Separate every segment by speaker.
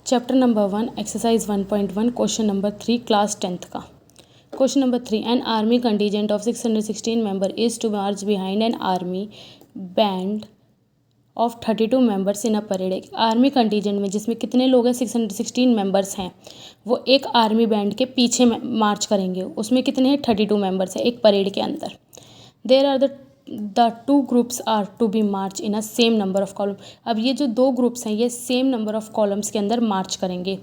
Speaker 1: Chapter number 1 exercise 1.1 question number 3 class 10th का। Question number 3 an army contingent of 616 member is to march behind an army band of 32 members in a parade. Army contingent में जिसमें कितने लोग हैं 616 members हैं, वो एक army band के पीछे मार्च करेंगे। उसमें कितने हैं 32 मेंबर्स हैं एक परेड के अंदर। There are the two groups are to be march in a same number of column. अब ये जो दो ग्रुप्स हैं ये सेम नंबर ऑफ कॉलम्स के अंदर मार्च करेंगे।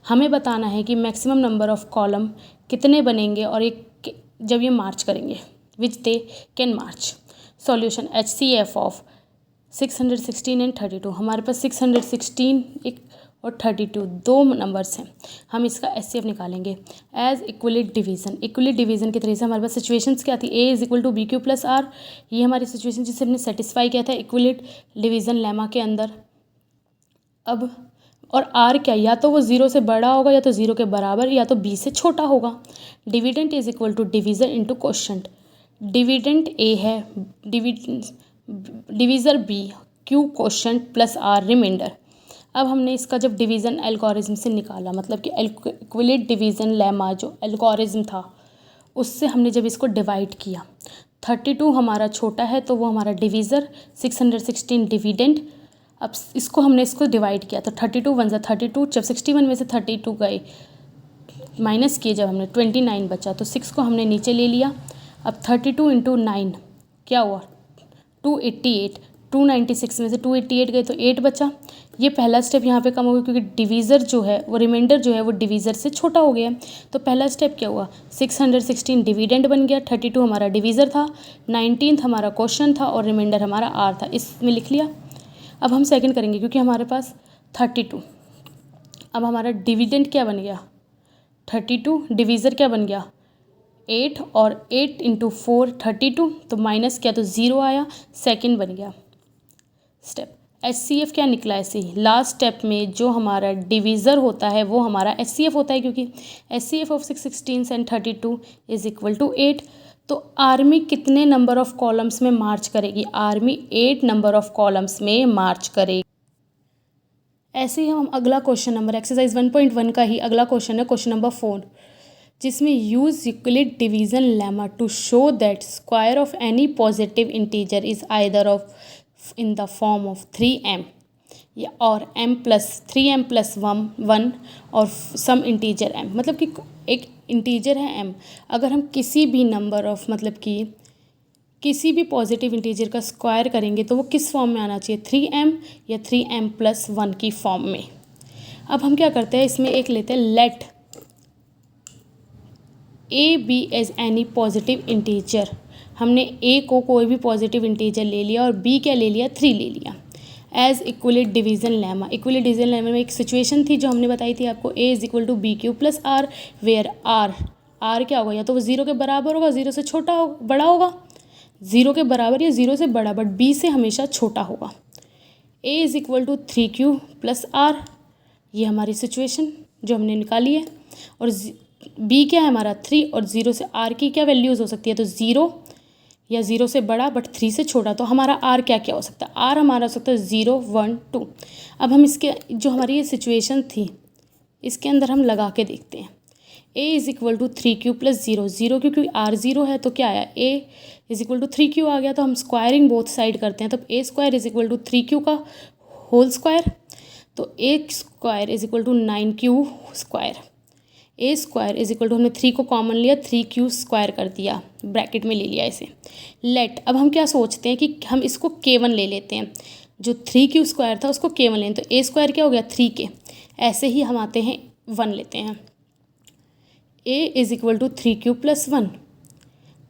Speaker 1: हमें बताना है कि मैक्सिमम नंबर ऑफ कॉलम कितने बनेंगे और एक जब ये मार्च करेंगे which they can march. Solution HCF of 616 and 32। हमारे पास 616 एक और 32 दो नंबर्स हैं। हम इसका HCF निकालेंगे as Euclid division. Euclid division के तरीके से हमारे पास सिचुएशंस क्या थी, A is equal to BQ plus R। ये हमारी सिचुएशन जिसे हमने सेटिस्फाई किया था इक्वलिट डिवीज़न लेमा के अंदर। अब और R क्या, या तो वो 0 से बड़ा होगा या तो 0 के बराबर या तो B से छोटा होगा। Dividend is equal to divisor into quotient. Dividend A है, divisor B, Q quotient plus R remainder. अब हमने इसका जब डिवीज़न एल्गोरिज्म से निकाला, मतलब कि इक्विलेट डिवीज़न लेमा जो एल्गोरिज्म था उससे हमने जब इसको डिवाइड किया, 32 हमारा छोटा है तो वो हमारा डिवीज़र, 616 डिविडेंट। अब इसको डिवाइड किया तो 32 1 32, जब 61 में से 32 गए माइनस किए जब हमने 29 बचा तो 6 को हमने नीचे ले लिया। अब 32 इंटू 9 क्या हुआ 288, 296 में से 288 गए तो 8 बचा। ये पहला स्टेप यहाँ पे कम हो गया क्योंकि डिवीज़र जो है वो रिमाइंडर जो है वो डिवीज़र से छोटा हो गया। तो पहला स्टेप क्या हुआ 616 डिविडेंड बन गया, 32 हमारा डिवीज़र था, 19 हमारा क्वेश्चन था और रिमाइंडर हमारा R था, इसमें लिख लिया। अब हम सेकंड करेंगे क्योंकि हमारे पास 32। अब हमारा डिविडेंड क्या बन गया 32, डिवीज़र क्या बन गया 8 और 8 इंटू 4 32, तो माइनस किया तो 0 आया, सेकंड बन गया स्टेप। HCF क्या निकला ऐसे ही, लास्ट स्टेप में जो हमारा डिवीज़र होता है वो हमारा HCF होता है क्योंकि HCF of 616 and 32 is equal to 8। तो आर्मी कितने नंबर ऑफ कॉलम्स में मार्च करेगी, आर्मी 8 नंबर ऑफ कॉलम्स में मार्च करेगी। ऐसे ही हम अगला क्वेश्चन नंबर एक्सरसाइज 1.1 का ही अगला क्वेश्चन है क्वेश्चन नंबर 4, जिसमें use Euclid division lemma to show that square of any positive integer is either of in the form of 3m या और m प्लस 3m प्लस 1 और सम इंटीजर m। मतलब कि एक इंटीजर है m, अगर हम किसी भी नंबर ऑफ मतलब कि किसी भी पॉजिटिव इंटीजर का स्क्वायर करेंगे तो वो किस फॉर्म में आना चाहिए 3m या 3m प्लस 1 की फॉर्म में। अब हम क्या करते हैं इसमें एक लेते हैं let a be as any positive integer. हमने a को कोई भी पॉजिटिव इंटीजर ले लिया और b क्या ले लिया 3 ले लिया as Euclid division lemma. Euclid division lemma में एक सिचुएशन थी जो हमने बताई थी आपको, a is equal to BQ plus R, where R क्या होगा, या तो वो 0 के बराबर होगा, 0 से छोटा हो बड़ा होगा, 0 के बराबर या 0 से बड़ा, बट B से हमेशा छोटा होगा। a is equal to 3Q plus R, ये हमारी सिचुएशन जो हमने निकाली है। और B क्या है हमारा 3 और 0 से R की क्या वैल्यूज़ हो सकती है, तो 0 या 0 से बड़ा बट 3 से छोटा। तो हमारा R क्या क्या हो सकता है, R हमारा हो सकता है 0 1 2। अब हम इसके जो हमारी ये सिचुएशन थी इसके अंदर हम लगा के देखते हैं। a is equal to 3Q plus 0, 0 क्योंकि R 0 है तो क्या आया a is equal to 3Q आ गया। तो हम स्क्वायरिंग बोथ साइड करते हैं, तब a square is equal to 3Q का होल स्क्वायर, तो a square is equal to 9Q square. a square is equal to हमने 3 को कॉमन लिया, 3Q स्क्वायर कर दिया, ब्रैकेट में ले लिया इसे लेट। अब हम क्या सोचते हैं कि हम इसको K1 ले लेते हैं, जो 3Q स्क्वायर था उसको K1 लें, तो a स्क्वायर क्या हो गया 3K। ऐसे ही हम आते हैं 1 लेते हैं, a is equal to 3Q plus 1,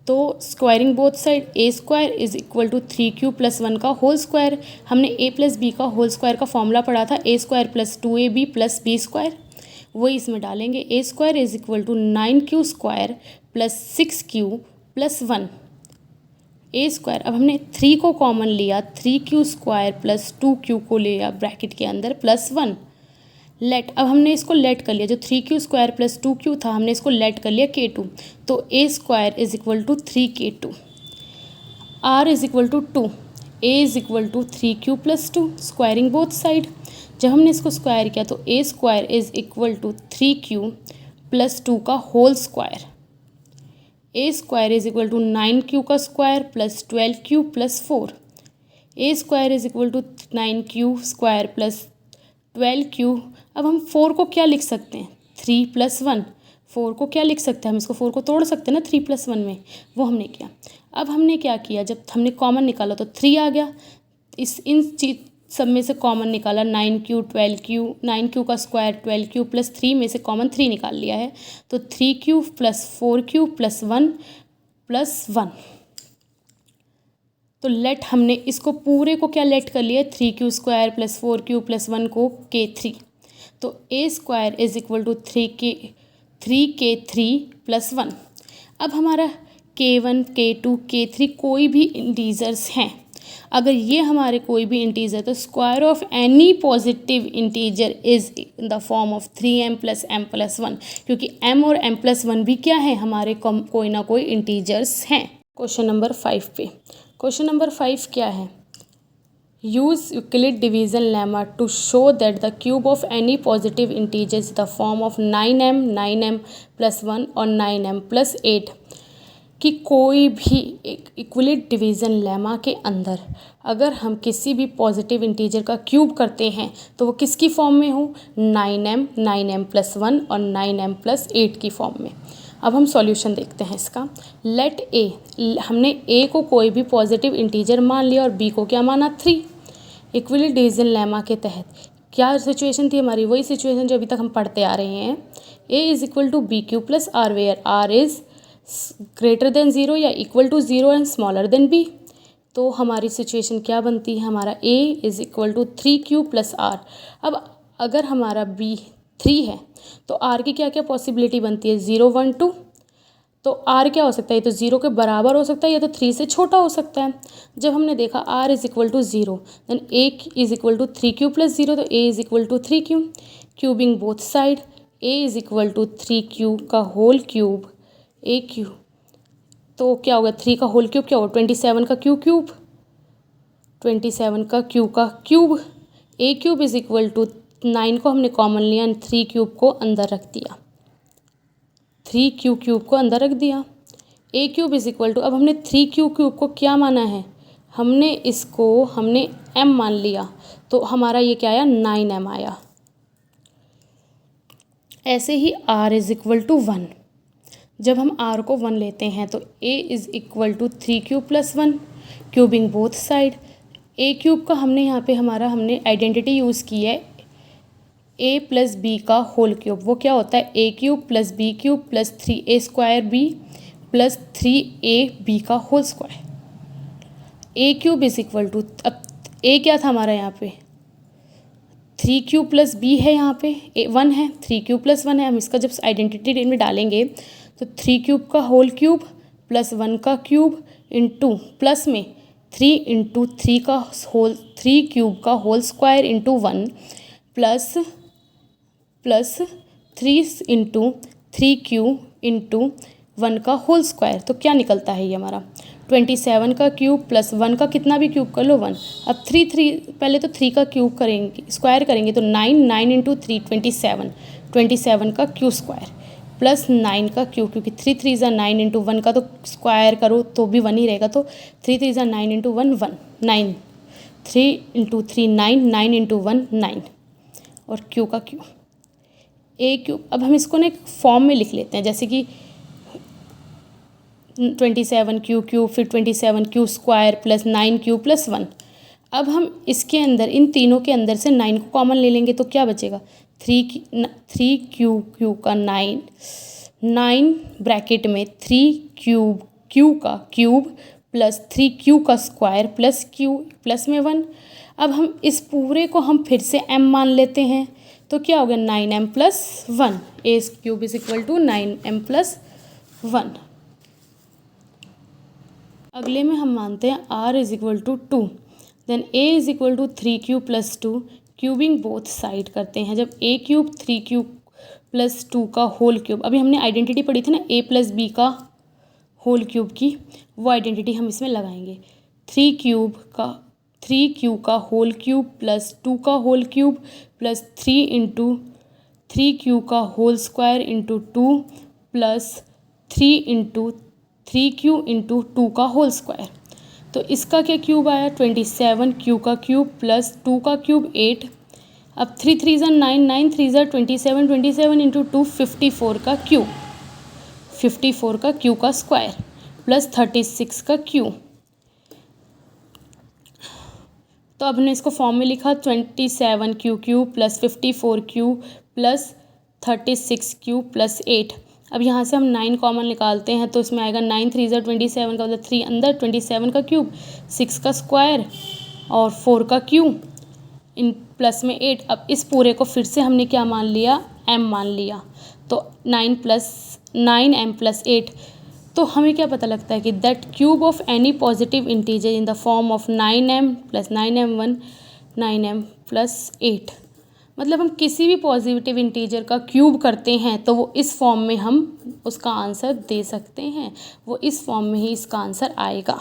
Speaker 1: तो squaring both side a square is equal to 3Q plus 1 का होल स्क्वायर। हमने a प्लस b का होल स्क्वायर का फॉर्मूला पढ़ा था, a square plus 2ab plus b square, वही इसमें डालेंगे। a square is equal to 9Q square plus 6Q plus 1 a square. अब हमने 3 को कॉमन लिया, 3Q स्क्वायर प्लस 2Q को लिया ब्रैकेट के अंदर प्लस 1 लेट। अब हमने इसको लेट कर लिया, जो 3Q स्क्वायर प्लस 2Q था हमने इसको लेट कर लिया K2, तो a square is equal to 3K2। R is equal to 2, a is equal to 3Q plus 2, squaring both side, जब हमने इसको स्क्वायर किया तो a square is equal to 3q plus 2 का whole square. A square is equal to 9q का स्क्वायर plus 12q plus 4। A square is equal to 9q square plus 12q। अब हम 4 को क्या लिख सकते हैं, 3 प्लस 1। 4 को क्या लिख सकते हैं हम, इसको 4 को तोड़ सकते हैं ना 3 प्लस 1 में, वो हमने किया। अब हमने क्या किया, जब हमने कॉमन निकाला तो 3 आ गया। इन चीज सब में से कॉमन निकाला 9q 12q, 9q का स्क्वायर 12q प्लस 3 में से कॉमन 3 निकाल लिया है, तो 3q plus 4q plus 1 plus 1। तो लेट हमने इसको पूरे को क्या लेट कर लिया, 3q square plus 4q plus 1 को k3। तो a square is equal to 3k3 plus 1। अब हमारा k1 k2 k3 कोई भी इंटीजर्स हैं, अगर ये हमारे कोई भी इंटीजर, तो square of any positive integer is in the form of 3m plus m plus 1, क्योंकि m और m प्लस 1 भी क्या है, हमारे कोई ना कोई इंटीजर्स हैं। क्वेश्चन नंबर 5 पे, क्वेश्चन नंबर 5 क्या है, use Euclid division lemma to show that the cube of any positive integer is the form of 9m plus 1 और 9m प्लस 8। कि कोई भी एक इक्विलिड डिवीज़न लेमा के अंदर अगर हम किसी भी पॉजिटिव इंटीजर का क्यूब करते हैं तो वो किसकी फॉर्म में हो, 9m प्लस 1 और 9m प्लस 8 की फॉर्म में। अब हम सॉल्यूशन देखते हैं इसका। लेट ए, हमने ए को कोई भी पॉजिटिव इंटीजर मान लिया और बी को क्या माना, 3। इक्विलिड डिवीजन लेमा के तहत क्या सिचुएशन थी हमारी, वही सिचुएशन जो अभी तक हम पढ़ते आ रहे हैं। A is equal to b q plus r, where r is greater than 0 या equal to 0 and smaller than b. तो हमारी सिचुएशन क्या बनती है, हमारा a is equal to 3q plus r. अब अगर हमारा b 3 है तो r की क्या क्या पॉसिबिलिटी बनती है, 0 1 2। तो r क्या हो सकता है, ये तो 0 के बराबर हो सकता है या तो 3 से छोटा हो सकता है। जब हमने देखा r is equal to 0 then a is equal to 3q plus 0, तो a is equal to 3q। Cubing both side, a is equal to 3q का होल क्यूब ए क्यूब, तो क्या होगा 3 का होल क्यूब क्या होगा 27 का क्यूब 27 का cube. A cube is equal to 9 को हमने कॉमन लिया, 3 क्यूब को अंदर रख दिया, 3 क्यूब को अंदर रख दिया। ए क्यूब इज इक्वल टू, अब हमने 3 क्यूब को क्या माना है, हमने m मान लिया, तो हमारा ये क्या आया 9m आया। ऐसे ही r इज इक्वल टू 1, जब हम r को 1 लेते हैं तो a is equal to 3q plus 1, cubing both side. a cube का हमने यहाँ पे हमने आइडेंटिटी यूज़ की है a प्लस बी का होल क्यूब, वो क्या होता है a cube plus b cube plus 3a square b plus 3ab का whole square. a cube is equal to, अब a क्या था हमारा यहाँ पे 3q प्लस b है, यहाँ पे 1 है, 3q प्लस 1 है। हम इसका जब आइडेंटिटी में डालेंगे तो 3 क्यूब का होल क्यूब प्लस 1 का क्यूब इंटू प्लस में 3 इंटू 3 क्यूब का whole square into 1 plus 3 into 3 cube into 1 का होल स्क्वायर। तो क्या निकलता है ये हमारा 27 का क्यूब प्लस 1 का कितना भी क्यूब कर लो 1। अब 3 पहले तो 3 का क्यूब करेंगे, स्क्वायर करेंगे तो 9 इंटू 3 27 का क्यू स्क्वायर प्लस 9 का क्यूब, क्योंकि 3 3 ज़ा 9 इंटू 1 का तो स्क्वायर करो तो भी 1 ही रहेगा, तो 3 3 ज़ा 9 इंटू 1 1 9, 3 इंटू 3 9 इंटू 1 9 और क्यू का क्यू ए क्यूब। अब हम इसको ना एक फॉर्म में लिख लेते हैं, जैसे कि 27 क्यू फिर 27 Q square plus 9 Q plus 1। अब हम इसके अंदर इन तीनों के अंदर से 9 को कॉमन ले लेंगे तो क्या बचेगा 3 क्यू का 9 ब्रैकेट में 3 क्यू का क्यूब प्लस 3 क्यू का स्क्वायर प्लस क्यू प्लस में 1। अब हम इस पूरे को हम फिर से m मान लेते हैं तो क्या होगा 9m plus 1, a cube is equal to 9m plus 1। अगले में हम मानते हैं r is equal to 2, then a is equal to 3q plus 2, cubing both side करते हैं। जब a क्यूब 3q प्लस 2 का होल क्यूब, अभी हमने आइडेंटिटी पढ़ी थी ना a प्लस बी का होल क्यूब की, वो आइडेंटिटी हम इसमें लगाएंगे। 3q का होल क्यूब प्लस 2 का whole cube plus 3 into 3q का whole square into 2 plus 3 into 3q into 2 का होल स्क्वायर। तो इसका क्या क्यूब आया 27, q का क्यूब प्लस 2 का क्यूब 8। अब 3 3 ज़ा 9, 9 3 ज़ा 27, 27 इंटू 2 54 का क्यूब, 54 का क्यू का स्क्वायर प्लस 36 का क्यू। तो अब हमने इसको फॉर्म में लिखा 27q cube plus 54q plus 36q plus 8। अब यहाँ से हम 9 कॉमन निकालते हैं तो इसमें आएगा 9 3 ज़ा 27 का मतलब 3 अंदर, 27 का क्यूब, 6 का स्क्वायर और 4 का क्यू इन प्लस में 8। अब इस पूरे को फिर से हमने क्या मान लिया, m मान लिया। तो 9m प्लस 8। तो हमें क्या पता लगता है कि that cube of any positive integer in the form of 9m plus 9m1 9m plus 8। मतलब हम किसी भी पॉजिटिव इंटीजर का क्यूब करते हैं तो वो इस फॉर्म में हम उसका आंसर दे सकते हैं, वो इस फॉर्म में ही इसका आंसर आएगा।